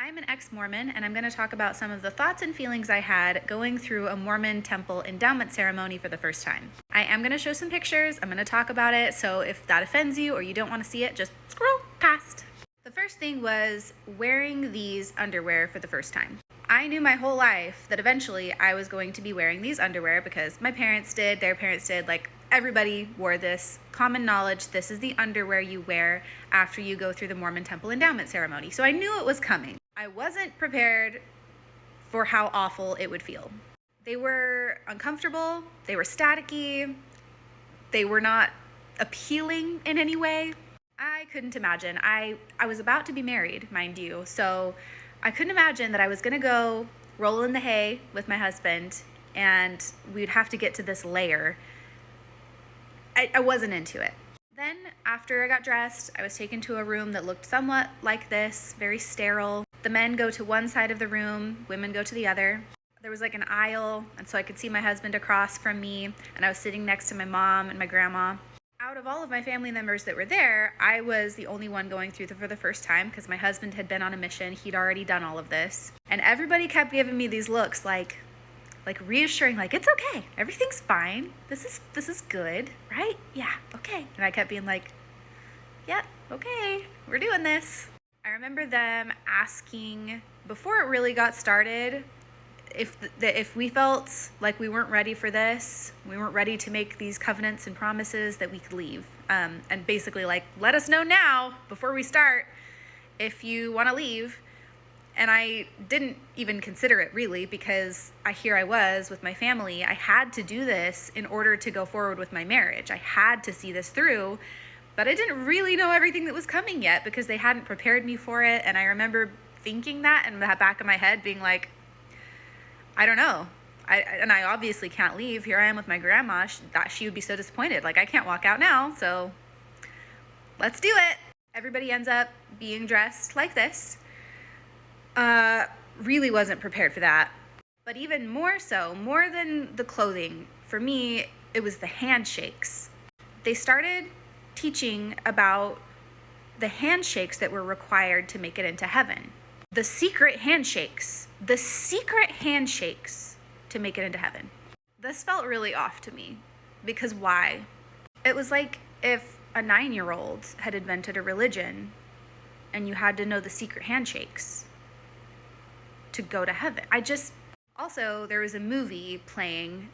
I'm an ex-Mormon, and I'm going to talk about some of the thoughts and feelings I had going through a Mormon temple endowment ceremony for the first time. I am going to show some pictures, I'm going to talk about it, so if that offends you or you don't want to see it, just scroll past. The first thing was wearing these underwear for the first time. I knew my whole life that eventually I was going to be wearing these underwear because my parents did, their parents did, like everybody wore this. Common knowledge, this is the underwear you wear after you go through the Mormon temple endowment ceremony. So I knew it was coming. I wasn't prepared for how awful it would feel. They were uncomfortable, they were staticky, they were not appealing in any way. I couldn't imagine. I was about to be married, mind you, so I couldn't imagine that I was gonna go roll in the hay with my husband and we'd have to get to this layer. I wasn't into it. Then, after I got dressed, I was taken to a room that looked somewhat like this, very sterile. The men go to one side of the room, women go to the other. There was like an aisle, and so I could see my husband across from me, and I was sitting next to my mom and my grandma. Out of all of my family members that were there, I was the only one going through for the first time because my husband had been on a mission. He'd already done all of this. And everybody kept giving me these looks like reassuring, like, it's okay, everything's fine, this is good, right? Yeah, okay. And I kept being like, yeah, okay, we're doing this. I remember them asking, before it really got started, if we felt like we weren't ready for this, we weren't ready to make these covenants and promises, that we could leave. And basically like, let us know now, before we start, if you want to leave. And I didn't even consider it really because here I was with my family. I had to do this in order to go forward with my marriage. I had to see this through, but I didn't really know everything that was coming yet because they hadn't prepared me for it. And I remember thinking that in the back of my head being like, I don't know. I obviously can't leave. Here I am with my grandma. She would be so disappointed. Like, I can't walk out now, so let's do it. Everybody ends up being dressed like this. Really wasn't prepared for that. But even more so, more than the clothing, for me, it was the handshakes. They started teaching about the handshakes that were required to make it into heaven. The secret handshakes to make it into heaven. This felt really off to me, because why? It was like if a 9-year-old had invented a religion and you had to know the secret handshakes to go to heaven. Also, there was a movie playing.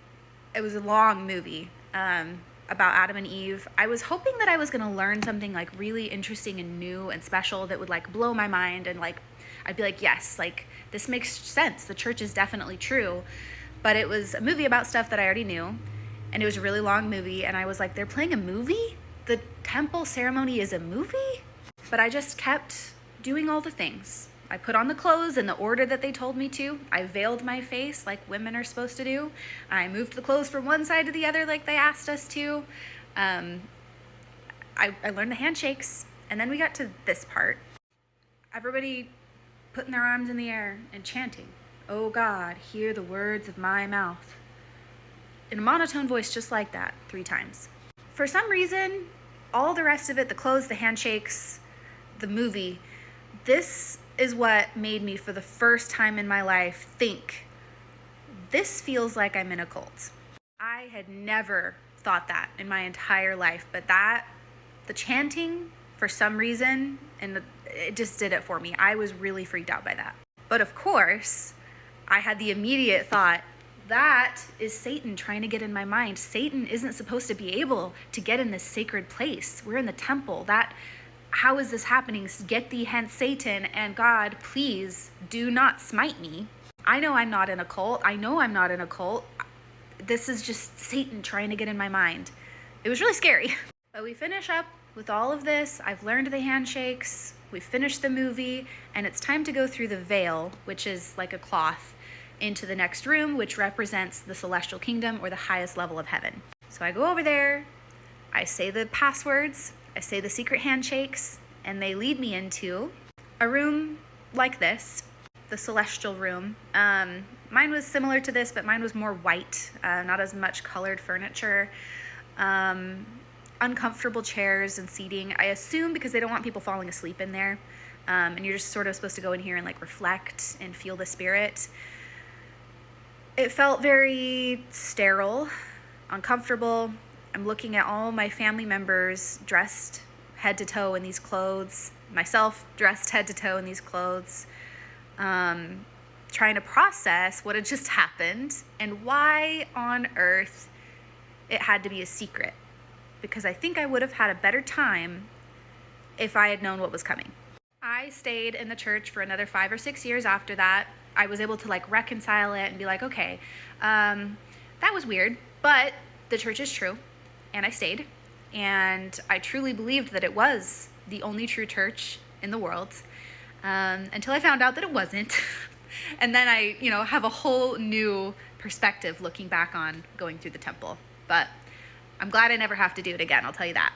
It was a long movie about Adam and Eve. I was hoping that I was going to learn something like really interesting and new and special that would like blow my mind, and like I'd be like, yes, like this makes sense. The church is definitely true. But it was a movie about stuff that I already knew, and it was a really long movie, and I was like, they're playing a movie? The temple ceremony is a movie? But I just kept doing all the things. I put on the clothes in the order that they told me to. I veiled my face like women are supposed to do. I moved the clothes from one side to the other like they asked us to. I learned the handshakes, and then we got to this part. Everybody putting their arms in the air and chanting, "Oh God, hear the words of my mouth," in a monotone voice just like that 3 times. For some reason, all the rest of it, the clothes, the handshakes, the movie, this is what made me, for the first time in my life, think, this feels like I'm in a cult. I had never thought that in my entire life, but the chanting, for some reason, and it just did it for me. I was really freaked out by that. But of course, I had the immediate thought, that is Satan trying to get in my mind. Satan isn't supposed to be able to get in this sacred place. We're in the temple. How is this happening? Get thee hence, Satan, and God, please do not smite me. I know I'm not in a cult. This is just Satan trying to get in my mind. It was really scary. But we finish up with all of this. I've learned the handshakes. We finished the movie, and it's time to go through the veil, which is like a cloth, into the next room, which represents the celestial kingdom or the highest level of heaven. So I go over there, I say the passwords, I say the secret handshakes, and they lead me into a room like this, the celestial room. Mine was similar to this, but mine was more white, not as much colored furniture. Uncomfortable chairs and seating, I assume because they don't want people falling asleep in there. and you're just sort of supposed to go in here and like reflect and feel the spirit. It felt very sterile, uncomfortable. I'm looking at all my family members dressed head to toe in these clothes, myself dressed head to toe in these clothes, trying to process what had just happened and why on earth it had to be a secret. Because I think I would have had a better time if I had known what was coming. I stayed in the church for another 5 or 6 years after that. I was able to like reconcile it and be like, okay, that was weird, but the church is true. And I stayed. And I truly believed that it was the only true church in the world, until I found out that it wasn't. And then I, have a whole new perspective looking back on going through the temple. But I'm glad I never have to do it again, I'll tell you that.